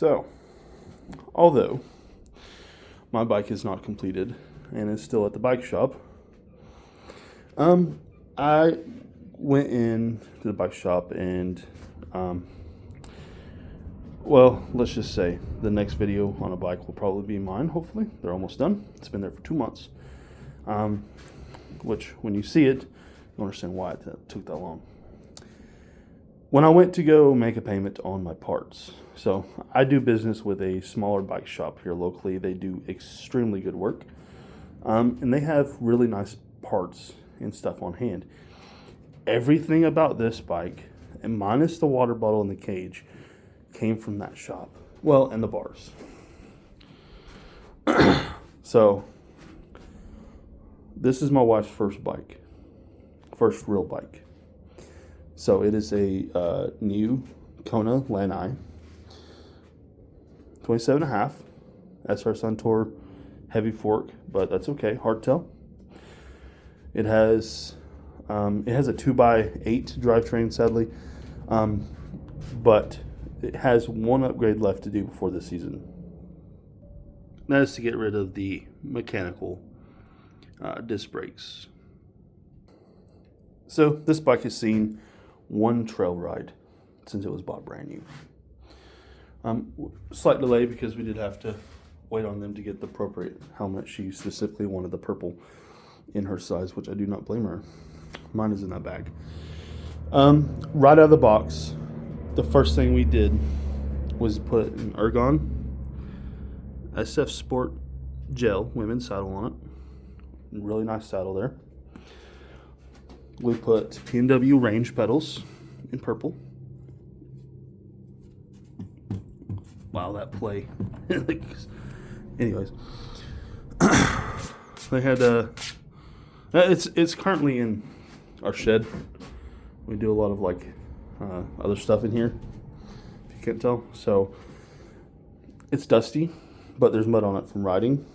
So, although my bike is not completed and is still at the bike shop, I went in to the bike shop and, well, let's just say the next video on a bike will probably be mine, hopefully. They're almost done. It's been there for 2 months, which when you see it, you'll understand why it took that long. When I went to go make a payment on my parts, so I do business with a smaller bike shop here locally. They do extremely good work, and they have really nice parts and stuff on hand. Everything about this bike, and minus the water bottle and the cage, came from that shop. Well, and the bars. So, this is my wife's first bike, first real bike. So it is a new Kona Lanai, 27.5 SR Suntour heavy fork, but that's okay, hardtail. It has a 2x8 drivetrain, sadly, but it has one upgrade left to do before this season. That is to get rid of the mechanical disc brakes. So this bike has seen one trail ride since it was bought brand new. Slight delay because we did have to wait on them to get the appropriate helmet. She specifically wanted the purple in her size, which I do not blame her. Mine is in that bag. Right out of the box, the first thing we did was put an Ergon SF Sport Gel women's saddle on it. Really nice saddle there. We put T&W range pedals in purple. Wow, that play. Anyways, they had it's currently in our shed. We do a lot of other stuff in here, if you can't tell. So it's dusty, but there's mud on it from riding.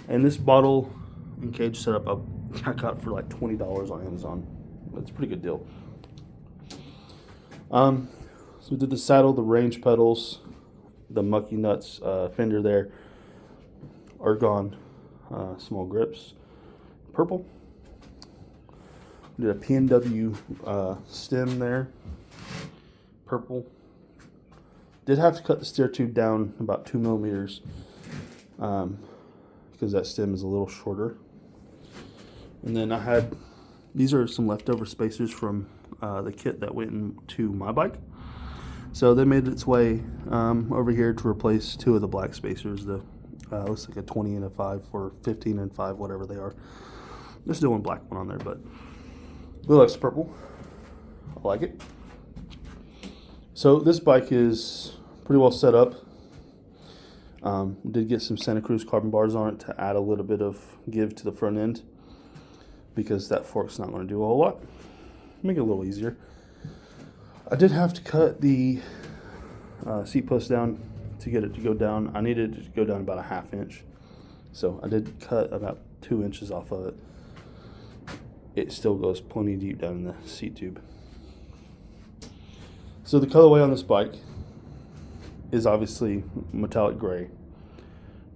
And this bottle and cage setup I got for like $20 on Amazon. That's a pretty good deal. So we did the saddle, the range pedals, the Mucky Nuts fender there, Ergon small grips, purple. We did a P&W stem there, purple. Did have to cut the steer tube down about 2 millimeters because that stem is a little shorter. And then I had, these are some leftover spacers from the kit that went into my bike. So they made its way over here to replace 2 of the black spacers. The looks like a 20 and a 5 or 15 and 5, whatever they are. There's still one black one on there, but blue likes purple. I like it. So this bike is pretty well set up. Did get some Santa Cruz carbon bars on it to add a little bit of give to the front end, because that fork's not going to do a whole lot. Make it a little easier. I did have to cut the seat post down to get it to go down. I needed it to go down about a 1/2 inch. So I did cut about 2 inches off of it. It still goes plenty deep down in the seat tube. So the colorway on this bike is obviously metallic gray,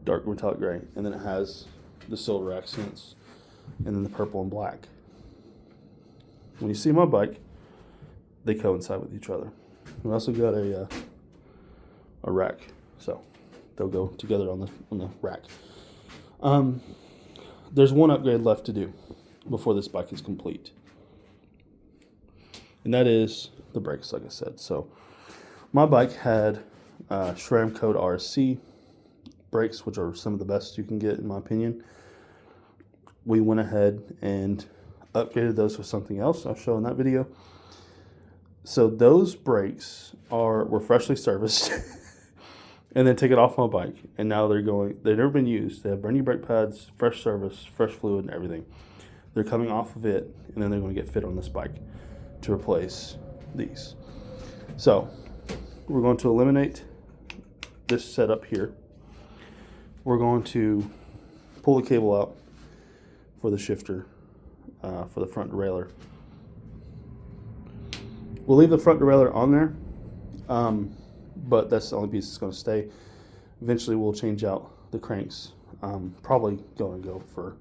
dark metallic gray, and then it has the silver accents, and then the purple and black. When you see my bike, they coincide with each other. We also got a rack, so they'll go together on the rack. There's one upgrade left to do before this bike is complete, and that is the brakes, like I said. So my bike had SRAM Code RSC brakes, which are some of the best you can get in my opinion. We went ahead and upgraded those with something else I'll show in that video. So those brakes were freshly serviced and then take it off my bike, and now they've never been used. They have brand new brake pads, fresh service, fresh fluid and everything. They're coming off of it, and then they're going to get fit on this bike to replace these. So we're going to eliminate this setup here. We're going to pull the cable out for the shifter for the front derailleur. We'll leave the front derailleur on there but that's the only piece that's going to stay. Eventually we'll change out the cranks. Probably going to go for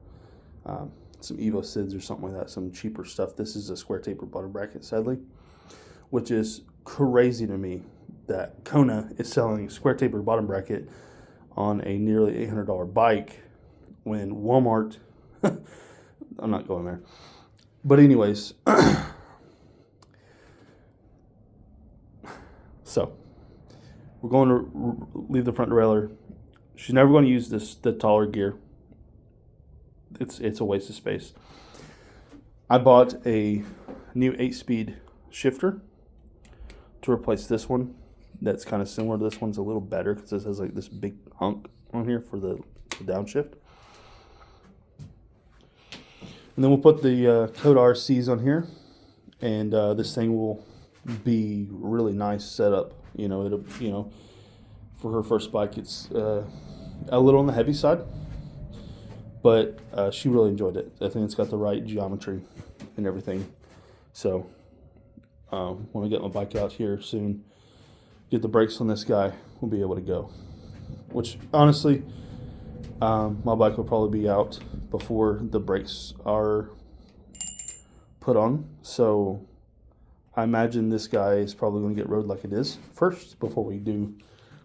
some Evo SIDs or something like that, some cheaper stuff. This is a square taper bottom bracket, sadly, which is crazy to me that Kona is selling square taper bottom bracket on a nearly $800 bike when Walmart, I'm not going there. But anyways, so we're going to leave the front derailleur. She's never going to use the taller gear. It's a waste of space. I bought a new 8-speed shifter to replace this one. That's kind of similar to this one's a little better because this has like this big hunk on here for the downshift. And then we'll put the Code RCs on here, and this thing will be really nice setup. It'll for her first bike, it's a little on the heavy side, but she really enjoyed it. I think it's got the right geometry and everything. So when I get my bike out here soon, get the brakes on this guy, we'll be able to go. Which honestly, my bike will probably be out before the brakes are put on. So I imagine this guy is probably going to get rode like it is first before we do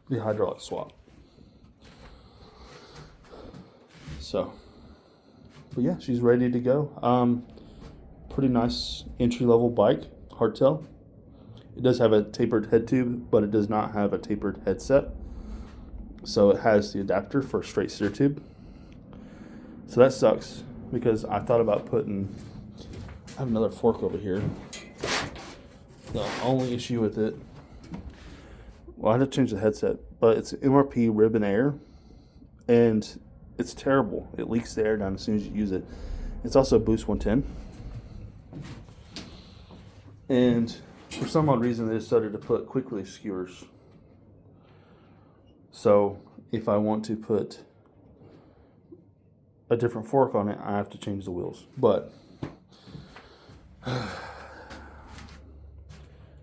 the hydraulic swap. So, but yeah, she's ready to go. Pretty nice entry-level bike, hardtail. It does have a tapered head tube, but it does not have a tapered headset. So it has the adapter for a straight steer tube. So that sucks because I thought about I have another fork over here. The only issue with it, well, I had to change the headset, but it's MRP Ribbon Air, and it's terrible. It leaks the air down as soon as you use it. It's also Boost 110. And for some odd reason, they decided to put quick release skewers. So if I want to put a different fork on it, I have to change the wheels. But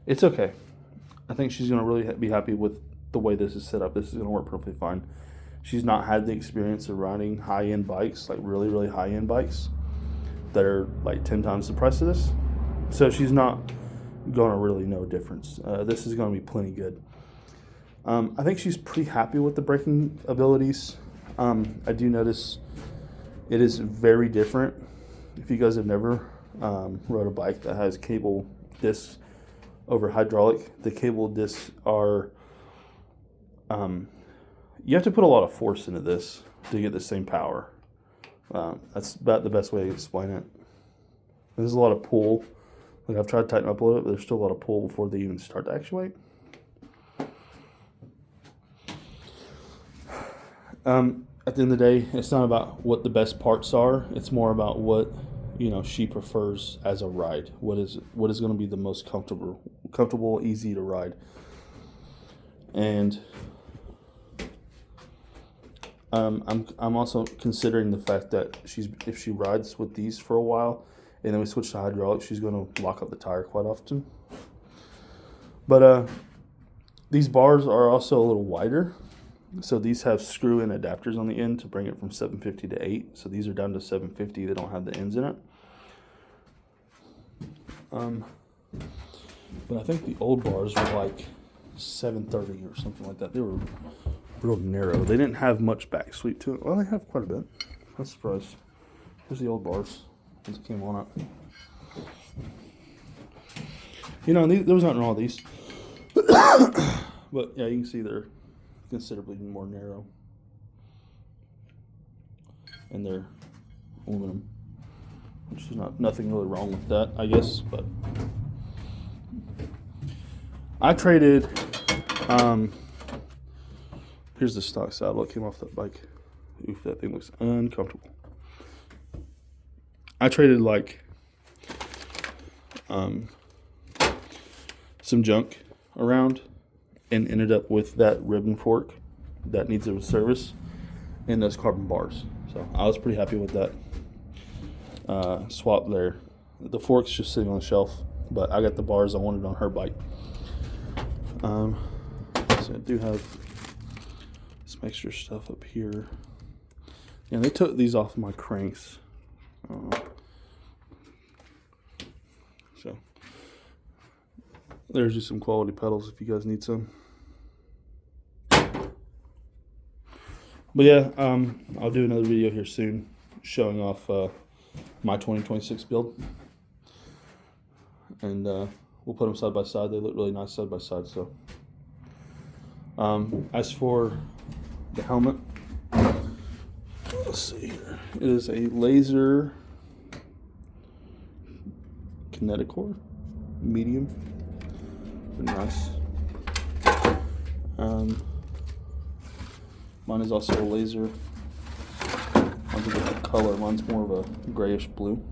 it's okay. I think she's going to really be happy with the way this is set up. This is going to work perfectly fine. She's not had the experience of riding high-end bikes, like really, really high-end bikes that are like 10 times the price of this. So she's not going to really know a difference. This is going to be plenty good. I think she's pretty happy with the braking abilities. I do notice it is very different. If you guys have never rode a bike that has cable discs over hydraulic, the cable discs are, you have to put a lot of force into this to get the same power. That's about the best way to explain it. There's a lot of pull. Like I've tried to tighten up a little bit, but there's still a lot of pull before they even start to actuate. At the end of the day, it's not about what the best parts are. It's more about what she prefers as a ride. What is going to be the most comfortable, easy to ride. And I'm also considering the fact that if she rides with these for a while, and then we switch to hydraulic, she's going to lock up the tire quite often. But these bars are also a little wider. So these have screw-in adapters on the end to bring it from 750 to 8. So these are down to 750. They don't have the ends in it. But I think the old bars were like 730 or something like that. They were real narrow. They didn't have much back sweep to it. Well, they have quite a bit. I'm surprised. Here's the old bars. Once it came on up. There was nothing wrong with these. But yeah, you can see they're considerably more narrow. And they're aluminum. Which is nothing really wrong with that, I guess. But I traded, here's the stock saddle that came off that bike. Oof, that thing looks uncomfortable. I traded some junk around and ended up with that ribbon fork that needs a service and those carbon bars. So I was pretty happy with that swap there. The fork's just sitting on the shelf, but I got the bars I wanted on her bike. So see, I do have some extra stuff up here. Yeah, they took these off my cranks. So there's just some quality pedals if you guys need some. But yeah, I'll do another video here soon showing off my 2026 build. And we'll put them side by side. They look really nice side by side. So as for the helmet, let's see here. It is a laser Kineticor medium. Pretty nice. Mine is also a laser. Mine's a different color. Mine's more of a grayish blue.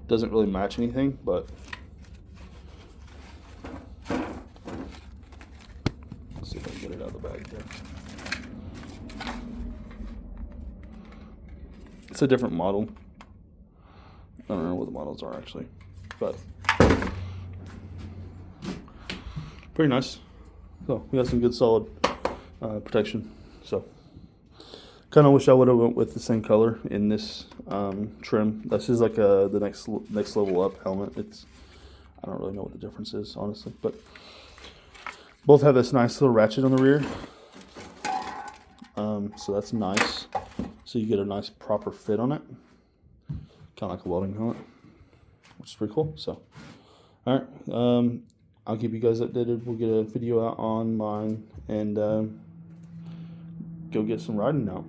Doesn't really match anything, but let's see if I can get it out of the bag here. It's a different model. I don't know what the models are actually, but pretty nice. So we got some good solid protection. So kind of wish I would have went with the same color in this trim. This is like the next level up helmet. I don't really know what the difference is honestly, but both have this nice little ratchet on the rear. So that's nice. So you get a nice proper fit on it, kind of like a welding helmet, which is pretty cool. So all right, I'll keep you guys updated. We'll get a video out on mine and go get some riding out.